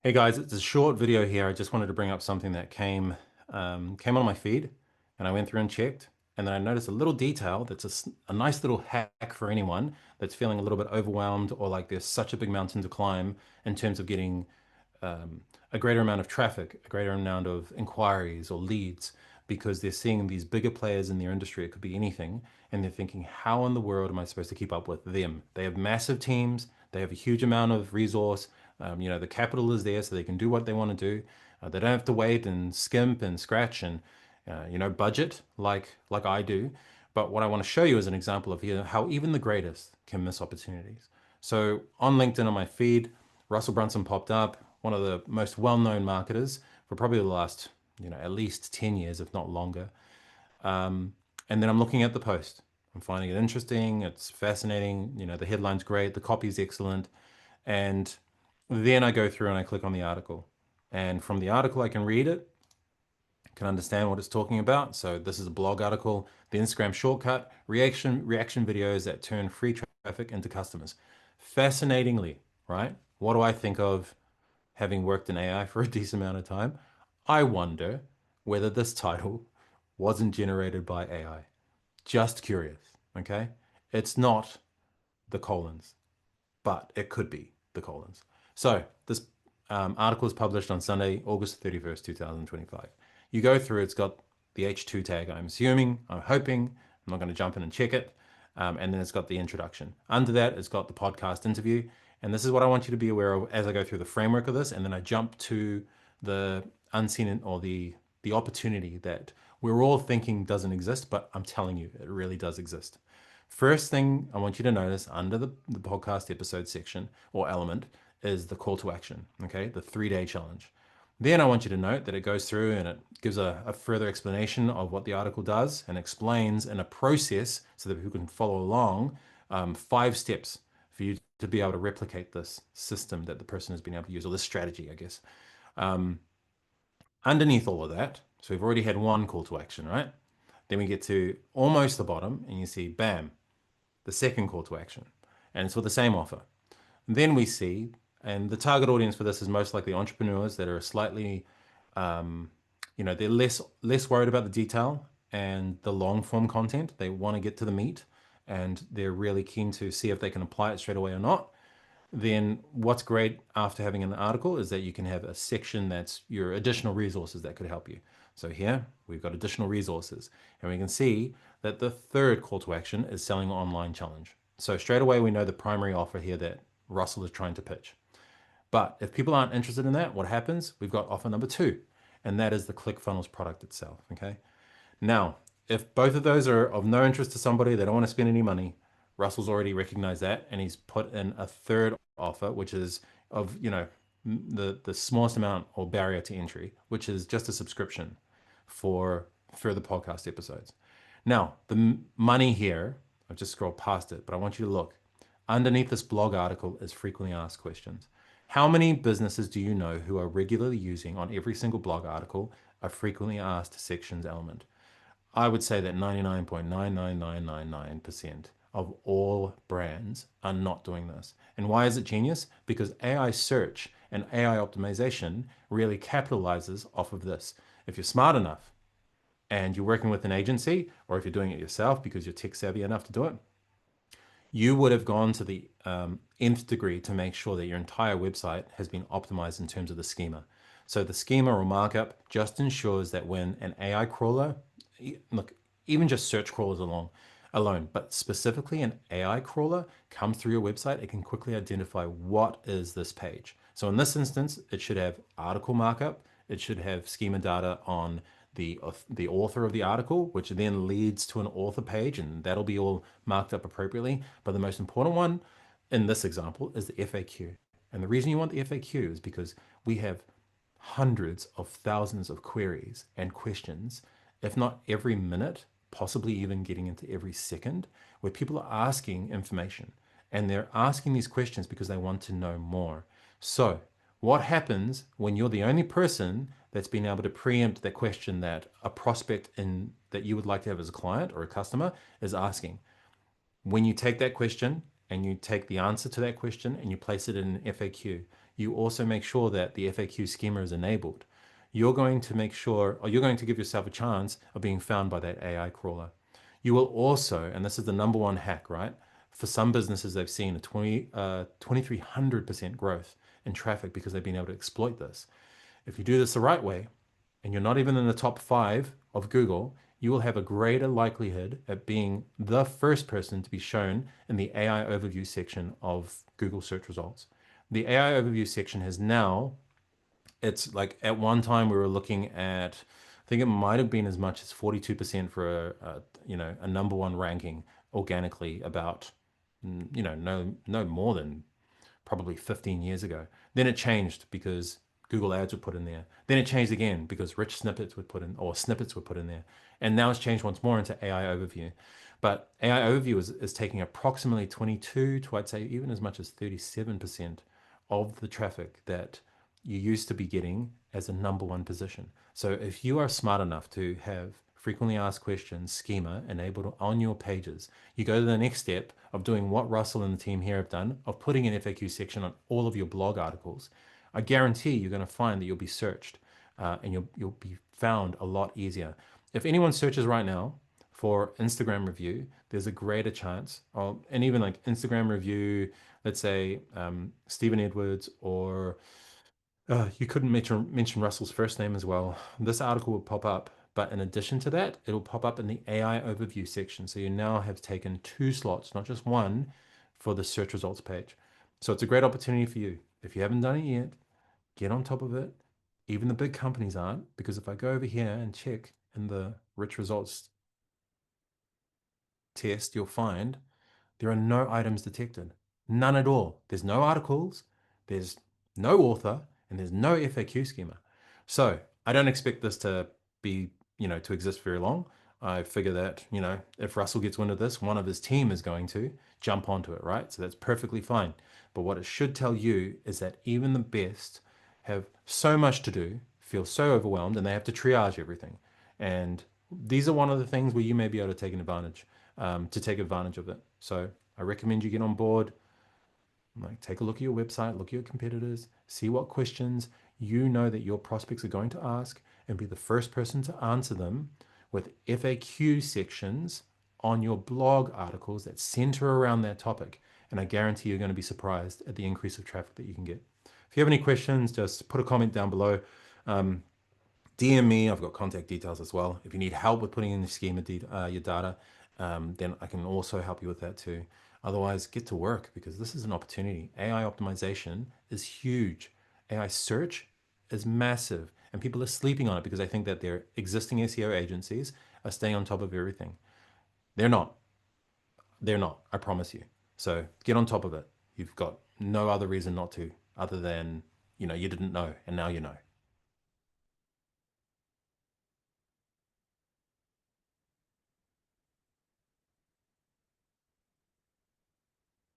Hey guys, it's a short video here. I just wanted to bring up something that came on my feed, and I went through and checked, and then I noticed a little detail that's a nice little hack for anyone that's feeling a little bit overwhelmed or like there's such a big mountain to climb in terms of getting a greater amount of traffic, a greater amount of inquiries or leads, because they're seeing these bigger players in their industry. It could be anything, and they're thinking, how in the world am I supposed to keep up with them? They have massive teams, they have a huge amount of resource. The capital is there, so they can do what they want to do. They don't have to wait and skimp and scratch and budget like I do. But what I want to show you is an example of here how even the greatest can miss opportunities. So on LinkedIn on my feed, Russell Brunson popped up, one of the most well-known marketers for probably the last, at least 10 years, if not longer. And then I'm looking at the post. I'm finding it interesting. It's fascinating. The headline's great. The copy's excellent. And then I go through and I click on the article. And from the article, I can read it, can understand what it's talking about. So this is a blog article, the Instagram shortcut, reaction videos that turn free traffic into customers. Fascinatingly, right? What do I think of having worked in AI for a decent amount of time? I wonder whether this title wasn't generated by AI. Just curious, okay? It's not the colons, but it could be the colons. So this article is published on Sunday, August 31st, 2025. You go through, it's got the H2 tag, I'm assuming, I'm hoping, I'm not going to jump in and check it. And then it's got the introduction. Under that, it's got the podcast interview. And this is what I want you to be aware of as I go through the framework of this. And then I jump to the unseen or the opportunity that we're all thinking doesn't exist, but I'm telling you, it really does exist. First thing I want you to notice under the podcast episode section or element is the call to action, okay? The 3-day challenge. Then I want you to note that it goes through and it gives a further explanation of what the article does and explains in a process so that people can follow along 5 steps for you to be able to replicate this system that the person has been able to use, or this strategy, I guess. Underneath all of that, so we've already had one call to action, right? Then we get to almost the bottom and you see, bam, the second call to action. And it's for the same offer. And then we see, and the target audience for this is most likely entrepreneurs that are slightly, they're less worried about the detail and the long form content. They want to get to the meat and they're really keen to see if they can apply it straight away or not. Then what's great after having an article is that you can have a section that's your additional resources that could help you. So here we've got additional resources and we can see that the third call to action is selling an online challenge. So straight away we know the primary offer here that Russell is trying to pitch. But if people aren't interested in that, what happens? We've got offer number 2, and that is the ClickFunnels product itself, okay? Now, if both of those are of no interest to somebody, they don't want to spend any money, Russell's already recognized that, and he's put in a third offer, which is of, the smallest amount or barrier to entry, which is just a subscription for further podcast episodes. Now, the money here, I've just scrolled past it, but I want you to look. Underneath this blog article is frequently asked questions. How many businesses do you know who are regularly using on every single blog article a frequently asked sections element? I would say that 99.99999% of all brands are not doing this. And why is it genius? Because AI search and AI optimization really capitalizes off of this. If you're smart enough and you're working with an agency, or if you're doing it yourself because you're tech savvy enough to do it, you would have gone to the nth degree to make sure that your entire website has been optimized in terms of the schema. So the schema or markup just ensures that when an AI crawler, look, even just search crawlers alone, but specifically an AI crawler comes through your website, it can quickly identify what is this page. So in this instance, it should have article markup, it should have schema data on the author of the article, which then leads to an author page, and that'll be all marked up appropriately. But the most important one in this example is the FAQ. And the reason you want the FAQ is because we have hundreds of thousands of queries and questions, if not every minute, possibly even getting into every second, where people are asking information. And they're asking these questions because they want to know more. So what happens when you're the only person that's been able to preempt the question that a prospect that you would like to have as a client or a customer is asking? When you take that question and you take the answer to that question and you place it in an FAQ, you also make sure that the FAQ schema is enabled. You're going to make sure, or you're going to give yourself a chance of being found by that AI crawler. You will also, and this is the number one hack, right? For some businesses, they've seen a 2,300% growth in traffic because they've been able to exploit this. If you do this the right way, and you're not even in the top 5 of Google, you will have a greater likelihood at being the first person to be shown in the AI overview section of Google search results. The AI overview section has now, it's like at one time we were looking at, I think it might have been as much as 42% for a number one ranking organically about, no more than probably 15 years ago. Then it changed because Google Ads were put in there. Then it changed again because rich snippets were put in, or snippets were put in there. And now it's changed once more into AI Overview. But AI Overview is taking approximately 22 to, I'd say, even as much as 37% of the traffic that you used to be getting as a number one position. So if you are smart enough to have frequently asked questions schema enabled on your pages, you go to the next step of doing what Russell and the team here have done, of putting an FAQ section on all of your blog articles. I guarantee you're going to find that you'll be searched and you'll be found a lot easier. If anyone searches right now for Instagram review, there's a greater chance, and even like Instagram review, let's say Stephen Edwards, or you couldn't mention Russell's first name as well. This article will pop up, but in addition to that, it'll pop up in the AI overview section. So you now have taken 2 slots, not just one, for the search results page. So it's a great opportunity for you. If you haven't done it yet, get on top of it. Even the big companies aren't, because if I go over here and check in the rich results test, you'll find there are no items detected. None at all. There's no articles, there's no author, and there's no FAQ schema. So I don't expect this to be, to exist very long. I figure that, if Russell gets wind of this, one of his team is going to jump onto it, right? So that's perfectly fine. But what it should tell you is that even the best have so much to do, feel so overwhelmed, and they have to triage everything. And these are one of the things where you may be able to take advantage of it. So I recommend you get on board. Like, take a look at your website, look at your competitors, see what questions you know that your prospects are going to ask, and be the first person to answer them with FAQ sections on your blog articles that center around that topic. And I guarantee you're going to be surprised at the increase of traffic that you can get. If you have any questions, just put a comment down below. DM me. I've got contact details as well. If you need help with putting in the schema, your data, then I can also help you with that too. Otherwise, get to work, because this is an opportunity. AI optimization is huge. AI search is massive, and people are sleeping on it because I think that their existing SEO agencies are staying on top of everything. They're not. They're not. I promise you. So get on top of it. You've got no other reason not to, other than, you didn't know, and now you know.